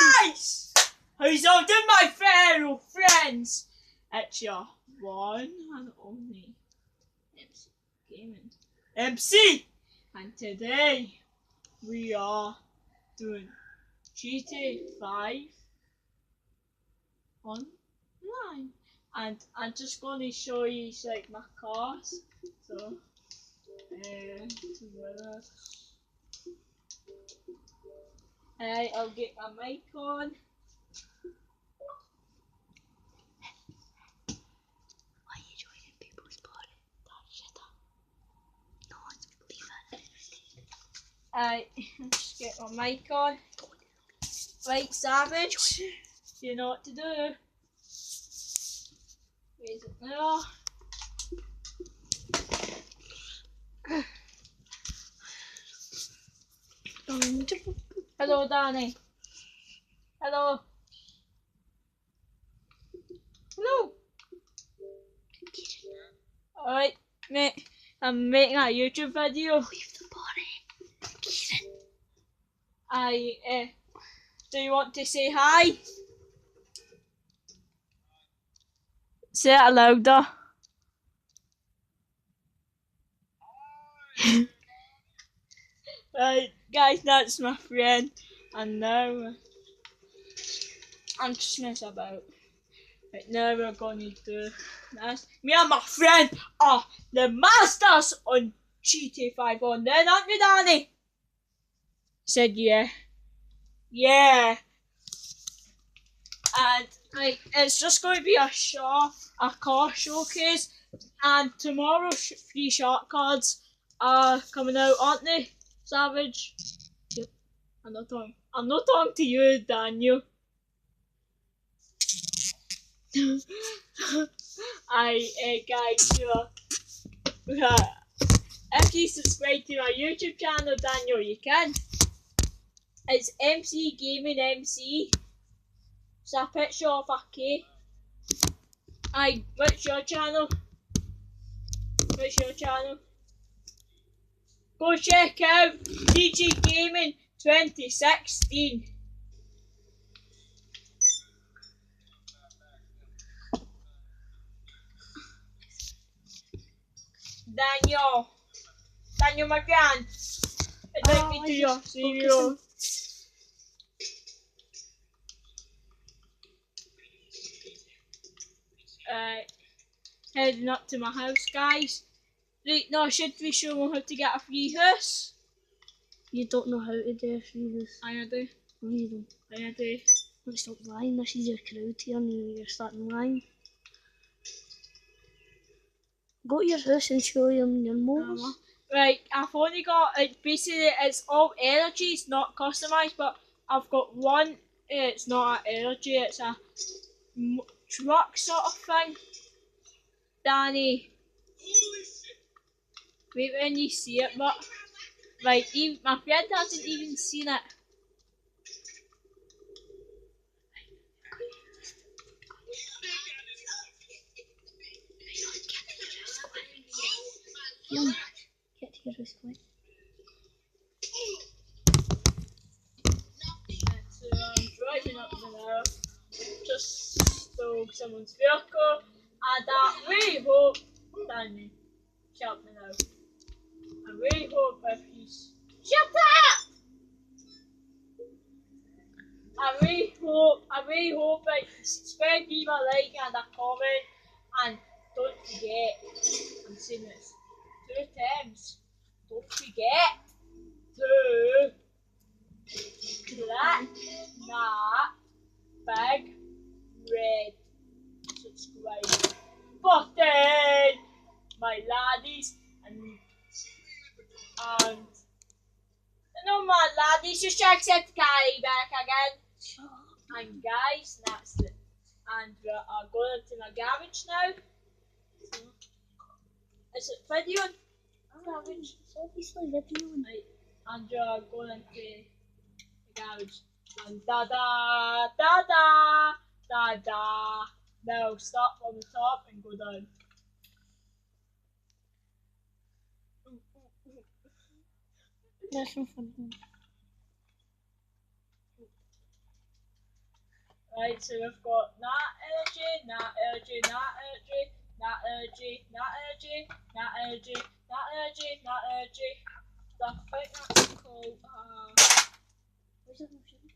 guys! How's all doing, my fellow friends? It's your one and only MC Gaming MC, and today we are doing gta5 online, and I'm just going to show you like my cars. So I'll get my mic on. Why are you joining people's party? Shut up. No one's believing. Just get my mic on. Right, Savage, you know what to do. Where's it now? Hello, Danny. Hello. Hello. Alright, mate. I'm making a YouTube video. Leave the party. Do you want to say hi? Say it louder. Right, guys, that's my friend, and now I'm just messing about. Right now we're gonna do this. Me and my friend are the masters on gta5 online, aren't we, Danny? Said yeah. Yeah. And it's just going to be a car showcase, and tomorrow 3 shark cards are coming out, aren't they, Savage? Yep. I'm not talking to you, Daniel. Guys, if you subscribe to my YouTube channel, Daniel, you can. It's MC Gaming MC. It's a picture of a cake. What's your channel? What's your channel? Go check out DJ Gaming 2016. Daniel, my friend. Invite me to your studio. Heading up to my house, guys. Right, now should we show them how to get a free house? You don't know how to do a free house. I do. No, you don't. I do. Let's stop lying. This is your crowd here and you're starting lying. Go to your house and show them your motors. Right, I've only got, basically it's all energy, it's not customised, but I've got one, it's not an energy, it's a truck sort of thing. Danny, wait when you see it, but, right, my friend hasn't even seen it. Get to your house quick. So I'm driving up now, just stole someone's vehicle, and I really hope, Danny, shut me now. I really hope if he's, shut up! I really hope that you subscribe, leave a like and a comment, and don't forget, I'm saying this 2 times, don't forget to click that big red subscribe button, my laddies, and no, my laddies, just accept the carry back again. And guys, that's it. And we are going to my garage now. Is it video? Garage. It's obviously video. Right. And we are going to the garage. And da da da da da da. Now start from the top and go down. That's no fun. Right, so we've got that energy, that energy, that energy, that energy, that energy, that energy, that energy, that energy. I think that's called. What's that motion?